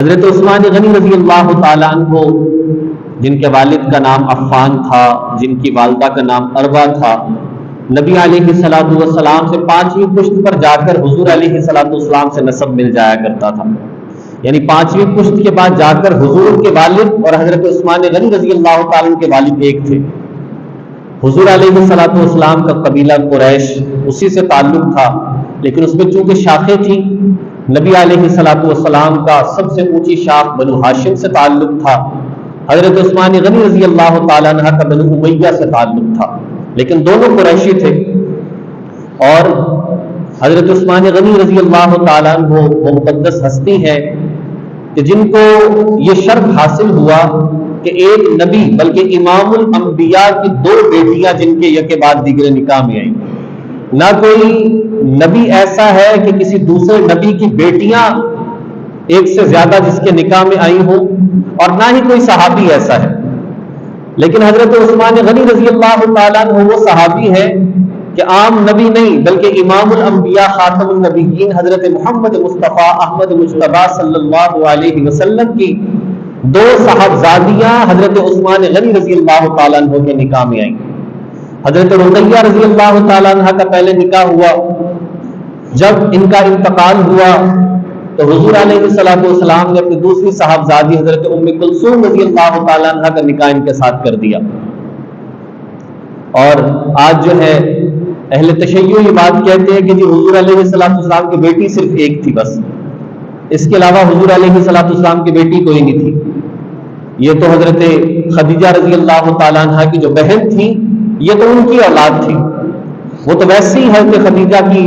حضرت عثمان غنی رضی اللہ تعالیٰ عنہ، جن کے والد کا نام عفان تھا، جن کی والدہ کا نام اروا تھا، نبی علیہ الصلوۃ والسلام سے 5ویں پشت پر جا کر حضور علیہ الصلوۃ والسلام سے نسب مل جایا کرتا تھا. یعنی 5ویں پشت کے بعد جا کر حضور کے والد اور حضرت عثمان غنی رضی اللہ تعالیٰ عنہ کے والد ایک تھے. حضور علیہ الصلوۃ والسلام کا قبیلہ قریش اسی سے تعلق تھا، لیکن اس میں چونکہ شاخیں تھیں، نبی علیہ الصلوۃ والسلام کا سب سے اونچی شاخ بنو ہاشم سے تعلق تھا، حضرت عثمان غنی رضی اللہ تعالیٰ عنہ کا بنو امیہ سے تعلق تھا، لیکن دونوں قریشی تھے. اور حضرت عثمان غنی رضی اللہ تعالیٰ عنہ وہ مقدس ہستی ہے کہ جن کو یہ شرف حاصل ہوا کہ ایک نبی بلکہ امام الانبیاء کی 2 بیٹیاں جن کے یک بعد دیگر نکاح میں آئیں. نہ کوئی نبی ایسا ہے کہ کسی دوسرے نبی کی بیٹیاں ایک سے زیادہ جس کے نکاح میں آئی ہوں، اور نہ ہی کوئی صحابی ایسا ہے. لیکن حضرت عثمان غنی رضی اللہ تعالیٰ عنہ وہ صحابی ہے کہ عام نبی نہیں بلکہ امام الانبیاء خاتم النبیین حضرت محمد مصطفیٰ احمد مجتبیٰ صلی اللہ علیہ وسلم کی 2 صاحبزادیاں حضرت عثمان غنی رضی اللہ تعالیٰ عنہ کے نکاح میں آئیں. حضرت رقیہ رضی اللہ تعالیٰ عنہ کا پہلے نکاح ہوا. جب ان کا انتقال ہوا تو حضور علیہ الصلوۃ والسلام نے اپنی دوسری صاحبزادی حضرت ام کلثوم رضی اللہ تعالیٰ عنہ کا نکاح ان کے ساتھ کر دیا. اور آج جو ہے اہل تشیع یہ بات کہتے ہیں کہ جی حضور علیہ الصلوۃ والسلام کی بیٹی صرف ایک تھی بس، اس کے علاوہ حضور علیہ الصلوۃ والسلام کی بیٹی کوئی نہیں تھی. یہ تو حضرت خدیجہ رضی اللہ تعالیٰ عنہ کی جو بہن تھی یہ تو ان کی اولاد تھی. وہ تو ویسی ہے کہ خدیجہ کی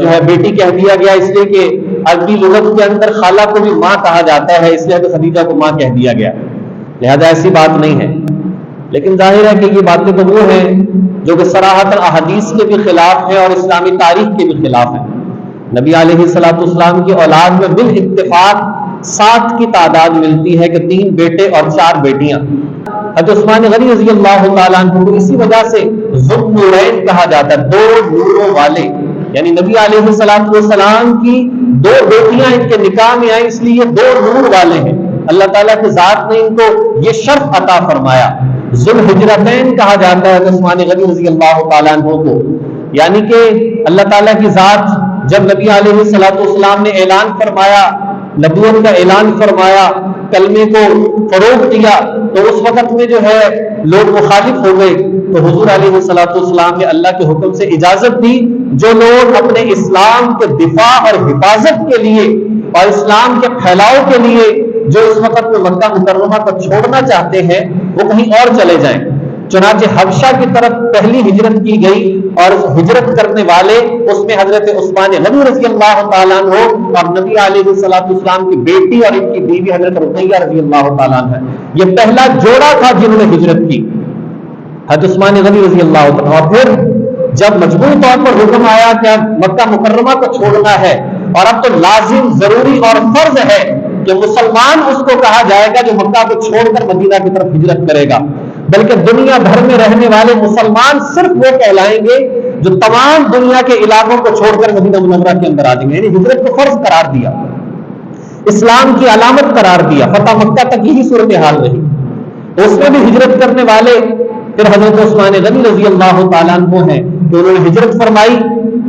جو ہے بیٹی کہہ دیا گیا اس لیے کہ عربی لغت کے اندر خالہ کو بھی ماں کہا جاتا ہے، اس لیے کہ خدیجہ کو ماں کہہ دیا گیا، لہذا ایسی بات نہیں ہے. لیکن ظاہر ہے کہ یہ باتیں تو وہ ہیں جو کہ صراحتاً احادیث کے بھی خلاف ہیں اور اسلامی تاریخ کے بھی خلاف ہیں. نبی علیہ الصلوۃ والسلام کی اولاد میں بالاتفاق 7 کی تعداد ملتی ہے کہ 3 بیٹے اور 4 بیٹیاں. حضرت عثمان غنی رضی اللہ تعالیٰ عنہ کو اسی وجہ سے ذو النورین کہا جاتا ہے، 2 نوروں والے. یعنی نبی علیہ الصلوۃ والسلام کی 2 بیٹیاں ان کے نکاح میں آئیں، اس لیے یہ 2 نور والے ہیں. اللہ تعالیٰ کی ذات نے ان کو یہ شرف عطا فرمایا. ذو الحجرتین کہا جاتا ہے عثمان غنی رضی اللہ تعالیٰ عنہ کو. یعنی کہ اللہ تعالیٰ کی ذات جب نبی علیہ الصلوۃ والسلام نے اعلان فرمایا، نبوت کا اعلان فرمایا، کلمے کو فروغ دیا، تو اس وقت میں جو ہے لوگ مخالف ہو گئے. تو حضور علیہ الصلوۃ والسلام نے اللہ کے حکم سے اجازت دی جو لوگ اپنے اسلام کے دفاع اور حفاظت کے لیے اور اسلام کے پھیلاؤ کے لیے جو اس وقت میں مکہ مکرمہ کو چھوڑنا چاہتے ہیں وہ کہیں اور چلے جائیں. چنانچہ حبشہ کی طرف پہلی ہجرت کی گئی، اور اس ہجرت کرنے والے اس میں حضرت عثمان غنی رضی اللہ تعالیٰ عنہ اور نبی علیہ الصلوۃ والسلام کی بیٹی اور ان کی بیوی حضرت رقیہ رضی اللہ تعالیٰ عنہ. یہ پہلا جوڑا تھا جنہوں نے ہجرت کی، حضرت عثمان غنی رضی اللہ تعالیٰ. اور پھر جب مجبوری طور پر حکم آیا کہ اب مکہ مکرمہ کو چھوڑنا ہے اور اب تو لازم ضروری اور فرض ہے کہ مسلمان اس کو کہا جائے گا جو مکہ کو چھوڑ کر مدینہ کی طرف ہجرت کرے گا، بلکہ دنیا بھر میں رہنے والے مسلمان صرف وہ کہلائیں گے جو تمام دنیا کے علاقوں کو چھوڑ کر مدینہ منورہ کے اندر آ جائیں گے. یعنی ہجرت کو فرض قرار دیا، اسلام کی علامت قرار دیا. فتح مکہ تک یہی صورتحال رہی. اس میں بھی ہجرت کرنے والے پھر حضرت عثمان غنی رضی اللہ تعالیٰ عنہ ہیں کہ انہوں نے ہجرت فرمائی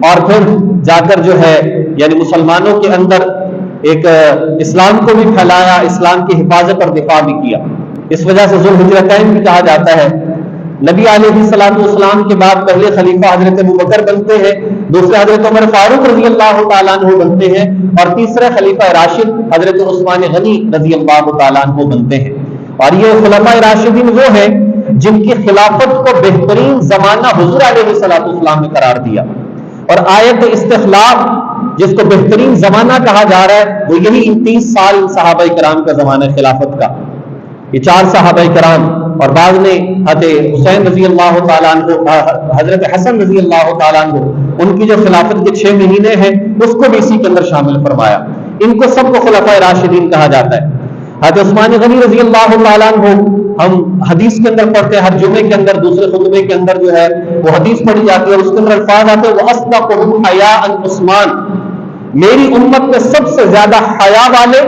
اور پھر جا کر جو ہے یعنی مسلمانوں کے اندر ایک اسلام کو بھی پھیلایا، اسلام کی حفاظت اور دفاع بھی کیا. اس وجہ سے ذو الحجرتین بھی کہا جاتا ہے. نبی علیہ الصلوۃ والسلام کے بعد پہلے خلیفہ حضرت ابوبکر بنتے ہیں، دوسرے حضرت عمر فاروق رضی اللہ تعالیٰ عنہ بنتے ہیں، اور تیسرے خلیفہ راشد حضرت عثمان غنی رضی اللہ تعالیٰ عنہ بنتے ہیں. اور یہ خلفاء راشدین وہ ہیں جن کی خلافت کو بہترین زمانہ حضور علیہ الصلوۃ والسلام نے قرار دیا. اور آیت استخلاف جس کو بہترین زمانہ کہا جا رہا ہے وہ یہی 29 سال صحابہ کرام کا زمانہ خلافت کا. یہ 4 صحابہ کرام اور بعد نے حضرت حسین رضی اللہ تعالیٰ عنہ، حضرت حسن رضی اللہ تعالیٰ عنہ، ان کی جو خلافت کے 6 مہینے ہیں اس کو بھی اسی کے اندر شامل فرمایا. ان کو سب کو خلفاء راشدین کہا جاتا ہے. حضرت عثمان غنی رضی اللہ تعالیٰ عنہ ہم حدیث کے اندر پڑھتے ہیں، ہر جمعے کے اندر دوسرے خطبے کے اندر جو ہے وہ حدیث پڑھی جاتی ہے اور اس کے اندر الفاظ آتے ہیں وَأَصْدَقُهُمْ حَيَاءً عثمان، میری امت میں سب سے زیادہ حیا والے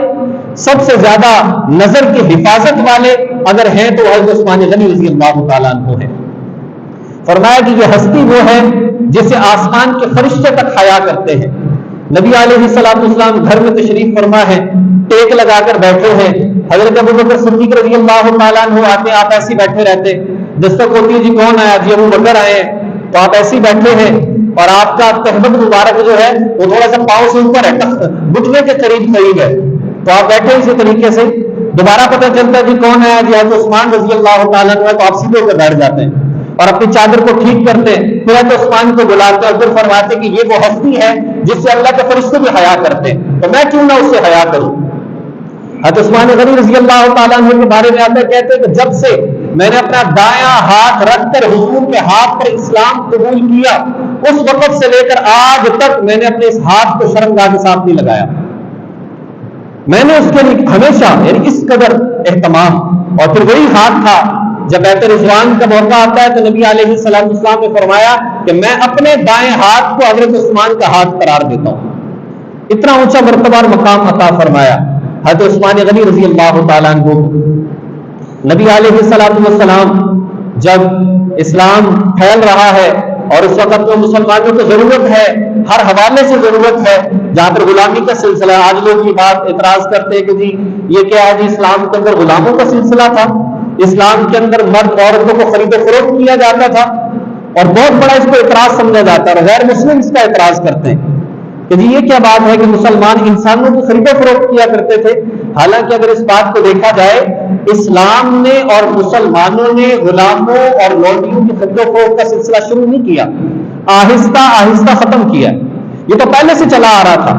سب سے زیادہ نظر کی حفاظت والے اگر ہیں تو حضرت عثمان غنی رضی اللہ تعالیٰ عنہ ہیں۔ فرمایا کہ یہ ہستی وہ ہے جسے آسمان کے فرشتے تک حیا کرتے ہیں۔ نبی علیہ الصلوۃ والسلام گھر میں تشریف فرما ہے، ٹیک لگا کر بیٹھے ہیں، حضرت ابوبکر صدیق رضی اللہ تعالیٰ عنہ آتے، آپ ایسے بیٹھے رہتے، دستک ہوتی ہے جی کون آیا، جی ابوبکر آئے ہیں، تو آپ ایسے بیٹھے ہیں اور آپ کا تہبند مبارک جو ہے وہ تھوڑا سا پاؤں سے اوپر ہے، گھٹنے کے قریب ہے، تو آپ بیٹھے اسی طریقے سے، دوبارہ پتہ چلتا ہے جی کون آیا، جی حضرت عثمان رضی اللہ تعالیٰ عنہ، تو آپ سیدھے ہو کر بیٹھ جاتے ہیں اور اپنی چادر کو ٹھیک کرتے ہیں، پھر حضرت عثمان کو بلاتے ہیں اور پھر فرماتے کہ یہ وہ ہستی ہے جس سے اللہ کے فرشتے بھی حیا کرتے ہیں، تو میں کیوں نہ اس سے حیا کروں۔ حضرت عثمان غنی رضی اللہ تعالیٰ عنہ کے بارے میں آتا ہے، کہتے ہیں کہ جب سے میں نے اپنا دایاں ہاتھ رکھ کر حضور کے ہاتھ پر اسلام قبول کیا، اس وقت سے لے کر آج تک میں نے اپنے اس ہاتھ کو شرمگاہ کے ساتھ نہیں لگایا، میں نے اس کے لیے ہمیشہ یعنی اس قدر اہتمام۔ اور پھر وہی ہاتھ تھا جب بیعت رضوان کا موقع آتا ہے تو نبی علیہ الصلوۃ والسلام نے فرمایا کہ میں اپنے دائیں ہاتھ کو حضرت عثمان کا ہاتھ قرار دیتا ہوں، اتنا اونچا مرتبہ اور مقام عطا فرمایا حضرت عثمان غنی رضی اللہ تعالیٰ عنہ۔ نبی علیہ الصلوۃ والسلام جب اسلام پھیل رہا ہے اور اس وقت میں مسلمانوں کو ضرورت ہے، ہر حوالے سے ضرورت ہے، جہاں پر غلامی کا سلسلہ، آج لوگ یہ بات اعتراض کرتے ہیں کہ جی یہ کیا ہے، جی اسلام کے اندر غلاموں کا سلسلہ تھا، اسلام کے اندر مرد عورتوں کو خرید و فروخت کیا جاتا تھا، اور بہت بڑا اس کو اعتراض سمجھا جاتا ہے، اور غیر مسلم اس کا اعتراض کرتے ہیں کہ جی یہ کیا بات ہے کہ مسلمان انسانوں کو خرید و فروخت کیا کرتے تھے۔ حالانکہ اگر اس بات کو دیکھا جائے، اسلام نے اور مسلمانوں نے غلاموں اور لونڈیوں کی خرید و فروخت کا سلسلہ شروع نہیں کیا، آہستہ آہستہ ختم کیا، یہ تو پہلے سے چلا آ رہا تھا۔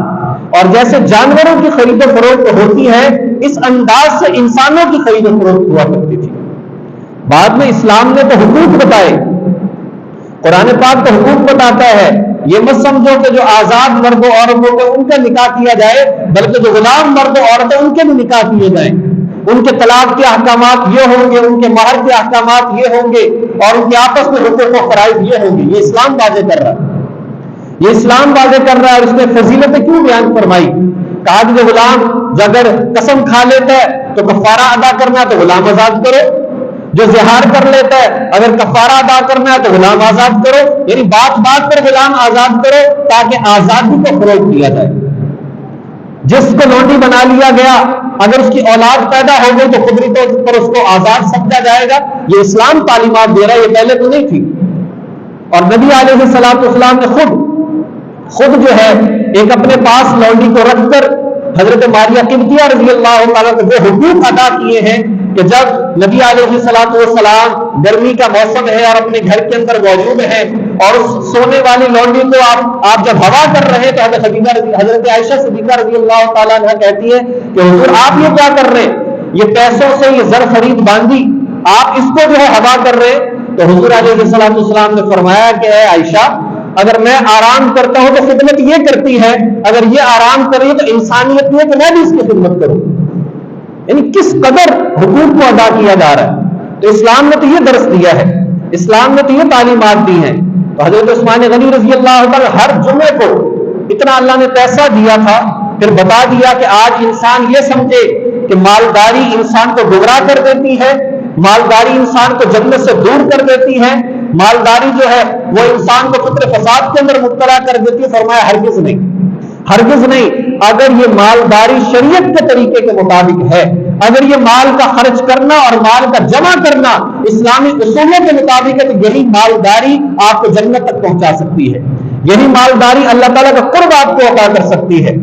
اور جیسے جانوروں کی خرید و فروخت ہوتی ہے، اس انداز سے انسانوں کی خرید و فروخت ہوا کرتی تھی۔ بعد میں اسلام نے تو حقوق بتائے، قرآن پاک تو حقوق بتاتا ہے، یہ مت سمجھو کہ جو آزاد مرد و عورتوں کے ان کا نکاح کیا جائے، بلکہ جو غلام مرد و عورتیں ان کے بھی نکاح کیے جائیں، ان کے طلاق کے احکامات یہ ہوں گے، ان کے مہر کے احکامات یہ ہوں گے، اور ان کے آپس میں حقوق و فرائض یہ ہوں گے۔ یہ اسلام واضح کر رہا ہے، یہ اسلام واضح کر رہا ہے۔ اور اس نے فضیلتیں کیوں بیان فرمائی؟ کہا کہ جو غلام اگر قسم کھا لیتا ہے تو کفارہ ادا کرنا تو غلام آزاد کرو، جو زہار کر لیتا ہے اگر کفارہ ادا کرنا ہے تو غلام آزاد کرو، یعنی بات بات پر غلام آزاد کرو تاکہ آزادی کو فروغ دیا جائے۔ جس کو لونڈی بنا لیا گیا، اگر اس کی اولاد پیدا ہو گئی تو قدرتی طور پر اس کو آزاد سمجھا جائے گا۔ یہ اسلام تعلیمات دے رہا ہے، یہ پہلے تو نہیں تھی۔ اور نبی علیہ الصلوۃ والسلام نے خود جو ہے ایک اپنے پاس لونڈی کو رکھ کر حضرت ماریہ قبطیہ رضی اللہ تعالیٰ کو وہ حقوق ادا کیے ہیں کہ جب نبی علیہ الصلوۃ والسلام گرمی کا موسم ہے اور اپنے گھر کے اندر موجود ہیں، اور اس سونے والی لونڈی کو آپ جب ہوا کر رہے ہیں تو حضرت عائشہ صدیقہ رضی اللہ تعالیٰ عنہ کہتی ہے کہ حضور آپ یہ کیا کر رہے ہیں، یہ پیسوں سے یہ زر خرید باندھی، آپ اس کو جو ہے ہوا کر رہے ہیں۔ تو حضور علیہ الصلوۃ والسلام نے فرمایا کہ اے عائشہ، اگر میں آرام کرتا ہوں تو خدمت یہ کرتی ہے، اگر یہ آرام کر رہی ہے تو انسانیت یہ کہ میں بھی اس کی خدمت کروں۔ یعنی کس قدر حقوق کو ادا کیا جا رہا ہے۔ تو اسلام نے تو یہ درس دیا ہے، اسلام نے تو یہ تعلیمات دی ہیں۔ تو حضرت عثمان غنی رضی اللہ عنہ ہر جمعے کو اتنا اللہ نے پیسہ دیا تھا، پھر بتا دیا کہ آج انسان یہ سمجھے کہ مالداری انسان کو گمراہ کر دیتی ہے، مالداری انسان کو جنت سے دور کر دیتی ہے، مالداری جو ہے وہ انسان کو فکر فساد کے اندر مبتلا کر دیتی ہے۔ فرمایا ہرگز نہیں، ہرگز نہیں۔ اگر یہ مالداری شریعت کے طریقے کے مطابق ہے، اگر یہ مال کا خرچ کرنا اور مال کا جمع کرنا اسلامی اصولوں کے مطابق ہے، تو یہی مالداری آپ کو جنت تک پہنچا سکتی ہے، یہی مالداری اللہ تعالیٰ کا قرب آپ کو عطا کر سکتی ہے۔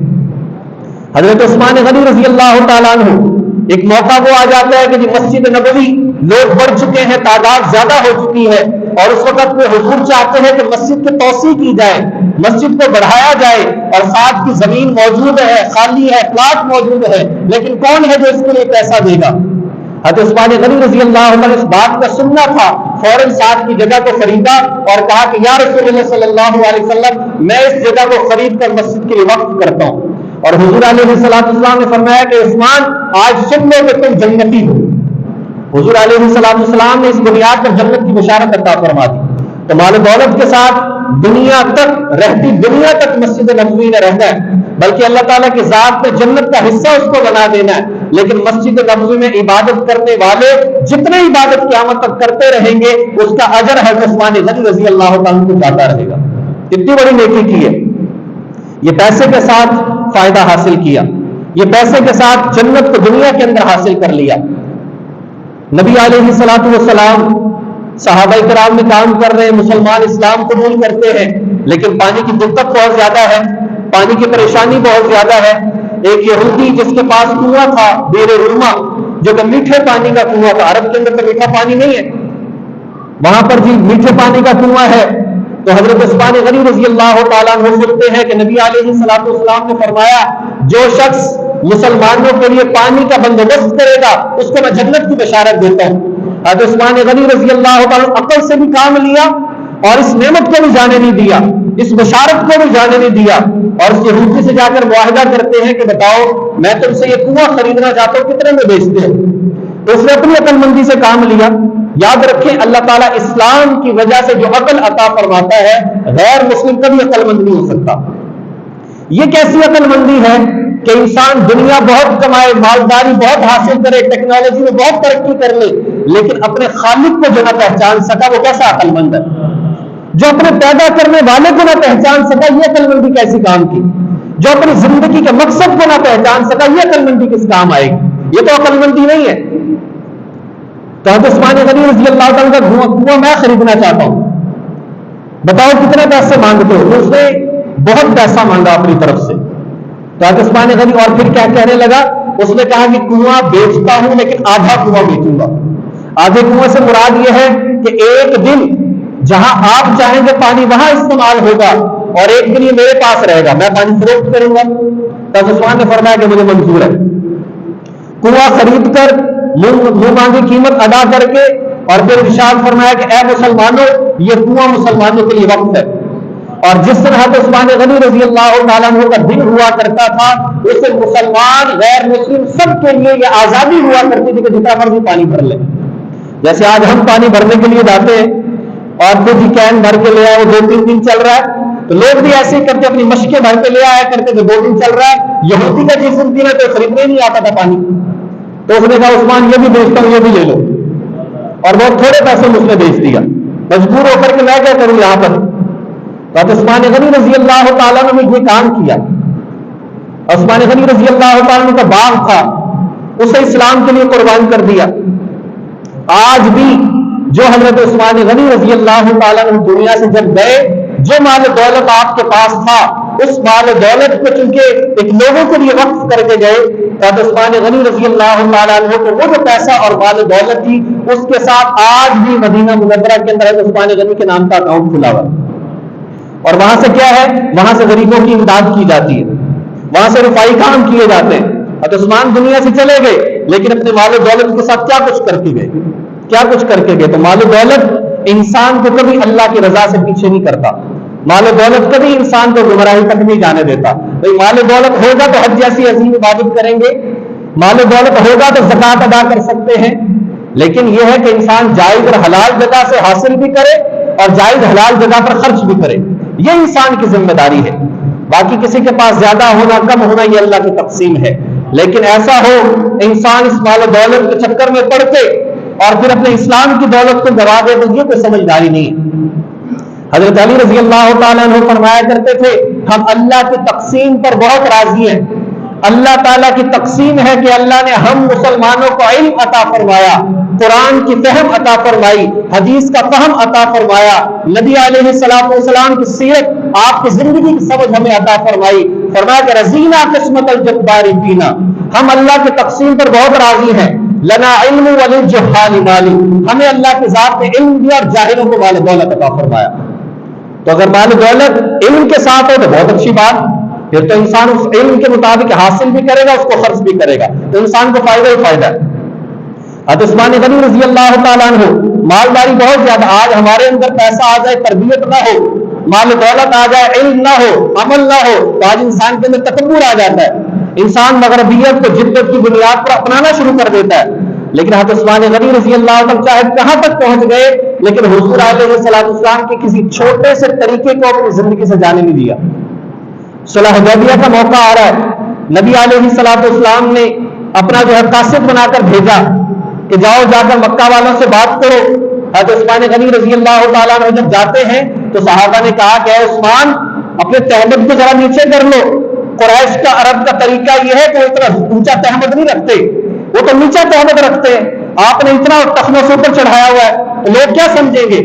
حضرت عثمان غنی رضی اللہ تعالیٰ عنہ ایک موقع وہ آ جاتا ہے کہ جی مسجد نبوی لوگ بڑھ چکے ہیں، تعداد زیادہ ہو چکی ہے، اور اس وقت میں حضور چاہتے ہیں کہ مسجد کی توسیع کی جائے، مسجد کو بڑھایا جائے، اور ساتھ کی زمین موجود ہے، خالی ہے، پلاٹ موجود ہے، لیکن کون ہے جو اس کے لیے پیسہ دے گا؟ حضرت عثمان غنی رضی اللہ عنہ اس بات کا سننا تھا، فوراً ساتھ کی جگہ کو خریدا اور کہا کہ یا رسول اللہ صلی اللہ علیہ وسلم، میں اس جگہ کو خرید کر مسجد کے لیے وقف کرتا ہوں۔ اور حضور علیہ السلام نے فرمایا کہ عثمان آج سن لو کہ تم جنتی ہو۔ حضور علیہ السلام نے اس بنیاد پر جنت کی بشارت عطا فرما دی۔ تو مال و دولت کے ساتھ دنیا تک رہتی دنیا تک مسجد نبوی میں رہنا ہے، بلکہ اللہ تعالیٰ کی ذات میں جنت کا حصہ اس کو بنا دینا ہے. لیکن مسجد نبوی میں عبادت کرنے والے جتنے عبادت قیامت تک کرتے رہیں گے اس کا اجر حضرت عثمان غنی رضی اللہ تعالیٰ کو جاتا رہے گا. کتنی بڑی نیکی کی ہے. یہ پیسے کے ساتھ فائدہ حاصل کیا، یہ پیسے کے ساتھ جنت کو دنیا کے اندر حاصل کر لیا. نبی علیہ الصلوۃ والسلام صحابہ کرام میں کام کر رہے ہیں، مسلمان اسلام قبول کرتے ہیں، لیکن پانی کی دقت بہت زیادہ ہے، پانی کی پریشانی بہت زیادہ ہے. ایک یہودی جس کے پاس کنواں تھا بیر رما، جو کہ میٹھے پانی کا کنواں تھا. عرب کے اندر تو میٹھا پانی نہیں ہے، وہاں پر جی میٹھے پانی کا کنواں ہے. تو حضرت عثمان غنی رضی اللہ تعالیٰ عنہ سنتے ہیں کہ نبی علیہ الصلوۃ والسلام نے فرمایا جو شخص مسلمانوں کے لیے پانی کا بندوبست کرے گا اس کو میں جنت کی بشارت دیتا ہوں. حضرت عثمان غنی رضی اللہ تعالیٰ عقل سے بھی کام لیا اور اس نعمت کو بھی جانے نہیں دیا، اس بشارت کو بھی جانے نہیں دیا، اور اس یہودی سے جا کر معاہدہ کرتے ہیں کہ بتاؤ میں تم سے یہ کنواں خریدنا چاہتا ہوں، کتنے میں بیچتے ہو. تو اس نے اپنی عقل مندی سے کام لیا. یاد رکھیں اللہ تعالیٰ اسلام کی وجہ سے جو عقل عطا فرماتا ہے غیر مسلم کبھی عقل مند نہیں ہو سکتا. یہ کیسی عقل مندی ہے کہ انسان دنیا بہت کمائے، مالداری بہت حاصل کرے، ٹیکنالوجی میں بہت ترقی کر لے، لیکن اپنے خالق کو جو نہ پہچان سکا وہ کیسا عقل مند ہے. جو اپنے پیدا کرنے والے کو نہ پہچان سکا یہ عقل مندی کیسی کام کی. جو اپنی زندگی کے مقصد کو نہ پہچان سکا یہ عقل مندی کس کام آئے گی. یہ تو عقل مندی نہیں ہے. تو حضرت عثمان غنی رضی اللہ تعالیٰ کا کنواں میں خریدنا چاہتا ہوں، بتاؤ کتنے پیسے مانگتے ہو. تو اس نے بہت پیسہ مانگا اپنی طرف سے. تو حضرت عثمان غنی اور پھر کیا کہنے لگا، اس نے کہا کہ کنواں بیچتا ہوں لیکن آدھا کنواں بیچوں گا. آدھے کنویں سے مراد یہ ہے کہ ایک دن جہاں آپ چاہیں گے پانی وہاں استعمال ہوگا اور ایک دن یہ میرے پاس رہے گا، میں پانی فروخت کروں گا. تو حضرت عثمان نے فرمایا کہ مجھے منظور ہے. کنواں خرید کر منہ مانگی قیمت ادا کر کے اور پھر ارشاد فرمایا کہ اے مسلمانوں یہ کنواں مسلمانوں کے لیے وقف ہے. اور جس طرح حضرت عثمان غنی رضی اللہ تعالیٰ عنہ کا دن ہوا کرتا تھا اسے مسلمان غیر مسلم سب کے لیے یہ آزادی ہوا کرتی تھی کہ جتنا مرضی پانی بھر لیں. جیسے آج ہم پانی بھرنے کے لیے جاتے ہیں اور پھر جی کین بھر کے لے آئے، 2-3 دن چل رہا ہے، تو لوگ بھی ایسے ہی کرتے اپنی مشقیں بھر کے لے آیا کرتے کہ 2 دن چل رہا ہے. یہودی کا جس دن ہے تو خریدنے نہیں آتا تھا پانی، تو اس نے کہا عثمان یہ بھی بیچتا ہوں، یہ بھی لے لو، اور بہت تھوڑے پیسے میں اس نے بیچ دیا. مجبور ہو کر کے میں کیا کروں یہاں پر. تو عثمان غنی رضی اللہ تعالیٰ نے یہ کام کیا. عثمان غنی رضی اللہ تعالیٰ کا باغ تھا، اسے اسلام کے لیے قربان کر دیا. آج بھی جو حضرت عثمان غنی رضی اللہ تعالیٰ نے دنیا سے جب گئے، جو مال و دولت آپ کے پاس تھا اس مال و دولت کو چونکہ ایک لوگوں کے لیے وقف کر کے گئے، حضرت عثمان غنی رضی اللہ تعالیٰ عنہ کو وہ جو پیسہ اور مال و دولت تھی اس کے ساتھ آج بھی مدینہ منورہ کے اندر حضرت عثمان غنی کے نام کا اکاؤنٹ کھلا ہوا، اور وہاں سے کیا ہے، وہاں سے غریبوں کی امداد کی جاتی ہے، وہاں سے رفائی کام کیے جاتے ہیں. حضرت عثمان دنیا سے چلے گئے لیکن اپنے مال و دولت کے ساتھ کیا کچھ کر کے گئے، کیا کچھ کر کے گئے. تو مال و دولت انسان کو کبھی اللہ کی رضا سے پیچھے نہیں کرتا. مال و دولت کبھی انسان کو گمراہی تک نہیں جانے دیتا. بھائی مال و دولت ہوگا تو حج جیسی عظیم عبادت کریں گے، مال و دولت ہوگا تو زکوٰۃ ادا کر سکتے ہیں، لیکن یہ ہے کہ انسان جائز اور حلال جگہ سے حاصل بھی کرے اور جائز حلال جگہ پر خرچ بھی کرے. یہ انسان کی ذمہ داری ہے. باقی کسی کے پاس زیادہ ہونا کم ہونا یہ اللہ کی تقسیم ہے، لیکن ایسا ہو انسان اس مال و دولت کے چکر میں پڑ کے اور پھر اپنے اسلام کی دولت کو گوا دے تو یہ کوئی سمجھداری نہیں ہے. حضرت علی رضی اللہ تعالیٰ عنہ فرمایا کرتے تھے ہم اللہ کی تقسیم پر بہت راضی ہیں. اللہ تعالیٰ کی تقسیم ہے کہ اللہ نے ہم مسلمانوں کو علم عطا فرمایا، قرآن کی فہم عطا فرمائی، حدیث کا فہم عطا فرمایا، نبی علیہ الصلوۃ والسلام کی سیرت آپ کی زندگی کی سمجھ ہمیں عطا فرمائی. فرمایا کہ رضینا قسمت الجبار فینا، ہم اللہ کی تقسیم پر بہت راضی ہیں. لنا علم وللجہال مالی، ہمیں اللہ کی ذات نے علم دیا اور جاہلوں کو مال دولت عطا فرمایا. تو اگر مال دولت علم کے ساتھ ہو تو بہت اچھی بات، پھر تو انسان اس علم کے مطابق حاصل بھی کرے گا، اس کو خرچ بھی کرے گا، تو انسان کو فائدہ ہی فائدہ ہے. حضرت عثمان غنی رضی اللہ تعالیٰ عنہ مالداری بہت زیادہ، آج ہمارے اندر پیسہ آ جائے تربیت نہ ہو، مال دولت آ جائے علم نہ ہو، عمل نہ ہو، تو آج انسان کے اندر تکبر آ جاتا ہے. انسان مغربیت کو جدت کی بنیاد پر اپنانا شروع کر دیتا ہے. لیکن حضرت عثمان غنی رضی اللہ عنہ چاہے کہاں تک پہنچ گئے، لیکن حضور علیہ السلام کے کسی چھوٹے سے طریقے کو اپنی زندگی سے جانے نہیں دیا. صلح حدیبیہ کا موقع آ رہا ہے, نبی علیہ السلام نے اپنا جو ہے قاصد بنا کر بھیجا کہ جاؤ جا کر مکہ والوں سے بات کرو. حضرت عثمان غنی رضی اللہ تعالیٰ عنہ جب جاتے ہیں تو صحابہ نے کہا کہ اے عثمان اپنے تہمت کو ذرا نیچے کر لو. قریش کا عرب کا طریقہ یہ ہے کہ وہ اتنا اونچا تہمت نہیں رکھتے, وہ تو نیچا تہمت رکھتے ہیں. آپ نے اتنا تخموں سے اوپر چڑھایا ہوا ہے تو لوگ کیا سمجھیں گے.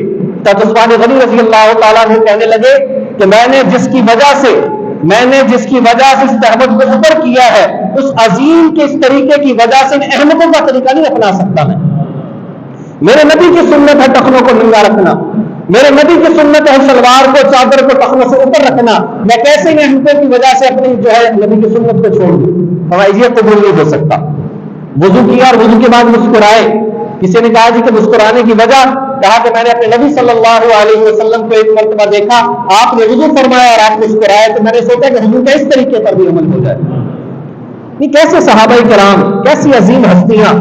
حضرت عثمان غنی رضی اللہ تعالیٰ عنہ کہنے لگے کہ میں نے جس کی وجہ سے اس تہمت کو اوپر کیا ہے, اس عظیم کے اس طریقے کی وجہ سے ان احمقوں کا طریقہ نہیں اپنا سکتا. میں میرے نبی کی سنت ہے ٹخنوں کو ننگا رکھنا, میرے نبی کی سنت ہے شلوار کو چادر کو ٹخنوں سے اوپر رکھنا. میں کیسے ان احمقوں کی وجہ سے اپنی جو ہے نبی کی سنت کو چھوڑ دوں. ہماری یہ قبول نہیں ہو سکتا. وضو کیا اور وضو کے بعد مسکرائے. کسی نے کہا جی کہ مسکرانے کی وجہ, کہا کہ میں نے اپنے نبی صلی اللہ علیہ وسلم کو ایک مرتبہ دیکھا, آپ نے وضو فرمایا اور آپ مسکرائے, تو میں نے سوچا کہ حضور کا اس طریقے پر بھی عمل ہو جائے. یہ کیسے صحابہ کرام, کیسی عظیم ہستیاں.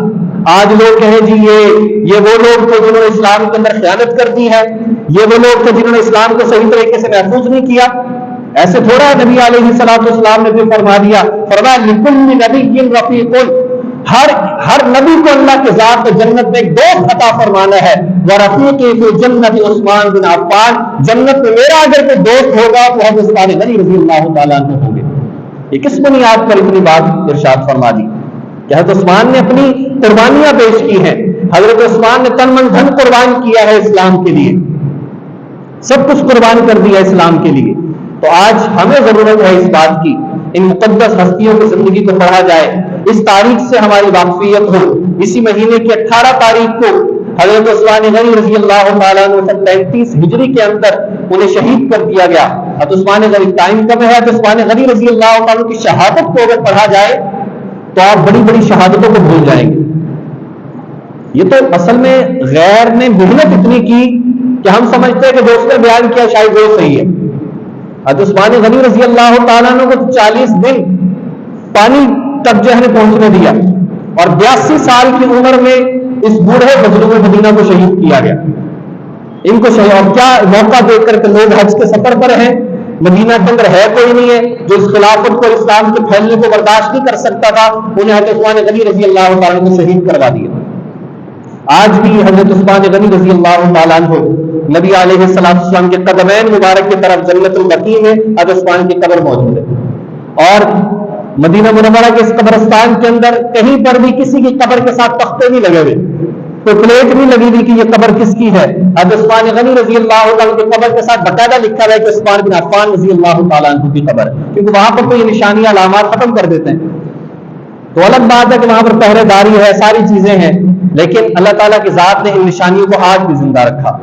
آج لوگ کہیں جی یہ وہ لوگ تھے جنہوں نے اسلام کے اندر خیانت کر دی ہے, یہ وہ لوگ تھے جنہوں نے اسلام کو صحیح طریقے سے محفوظ نہیں کیا. ایسے تھوڑا ہے. نبی علیہ السلام نے بھی فرما دیا, فرمایا لکل نبی رفیق, ہر نبی کو اللہ کے ذات جنت میں ایک دوست عطا فرمانا ہے. ورفیقی فی جنت عثمان بن عفان, جنت میں میرا اگر کوئی دوست ہوگا تو حضرت عثمان غنی رضی اللہ تعالیٰ عنہ ہوں گے. یہ کس بنیاد پر اتنی بات ارشاد فرما دی کہ حضرت عثمان نے اپنی قربانیاں پیش کی ہیں. حضرت عثمان نے تن من دھن قربان کیا ہے اسلام کے لیے, سب کچھ قربان کر دیا اسلام کے لیے. تو آج ہمیں ضرورت ہے اس بات کی, ان مقدس ہستیوں کی زندگی کو پڑھا جائے, اس تاریخ سے ہماری واقفیت ہو. اسی مہینے کی 18 تاریخ کو حضرت عثمان غنی رضی اللہ تعالیٰ عنہ 35 ہجری کے اندر انہیں شہید کر دیا گیا. حضرت عثمان غنی ٹائم کم ہے, حضرت عثمان غنی رضی اللہ تعالیٰ کی شہادت کو اگر پڑھا جائے تو آپ بڑی بڑی شہادتوں کو بھول جائیں گے. یہ تو اصل میں غیر نے محنت اتنی کی کہ ہم سمجھتے ہیں کہ جو اس نے بیان کیا شاید وہ صحیح ہے. حضرت عثمان غنی رضی اللہ تعالیٰ عنہ کو 40 دن پانی تک جو ہے پہنچنے دیا, اور 82 سال کی عمر میں اس بوڑھے بزرگ مدینہ کو شہید کیا گیا. ان کو شہید, اور کیا موقع دیکھ کر کہ لوگ حج کے سفر پر ہیں, مدینہ کے اندر ہے کوئی نہیں ہے جو اس خلافت کو, اسلام کے پھیلنے کو برداشت نہیں کر سکتا تھا, انہیں حضرت عثمان غنی رضی اللہ تعالیٰ کو شہید کروا دیا. آج بھی حضرت عثمان غنی رضی اللہ تعالیٰ عنہ نبی علیہ السلام کے قدمین مبارک کی طرف جنت البقیع میں حضرت عثمان کی قبر موجود ہے. اور مدینہ منورہ کے اس قبرستان کے اندر کہیں پر بھی کسی کی قبر کے ساتھ تختے نہیں لگے ہوئے, کوئی پلیٹ نہیں لگی ہوئی کہ یہ قبر کس کی ہے. حضرت عثمان غنی رضی اللہ تعالیٰ کی قبر کے ساتھ باقاعدہ لکھا ہوا ہے کہ عثمان بن عفان رضی اللہ تعالیٰ عنہ کی قبر, کیونکہ وہاں پر کوئی نشانی علامات ختم کر دیتے ہیں. تو الگ بات ہے کہ وہاں پر پہرے داری ہے, ساری چیزیں ہیں, لیکن اللہ تعالیٰ کی ذات نے ان نشانیوں کو آج بھی زندہ رکھا.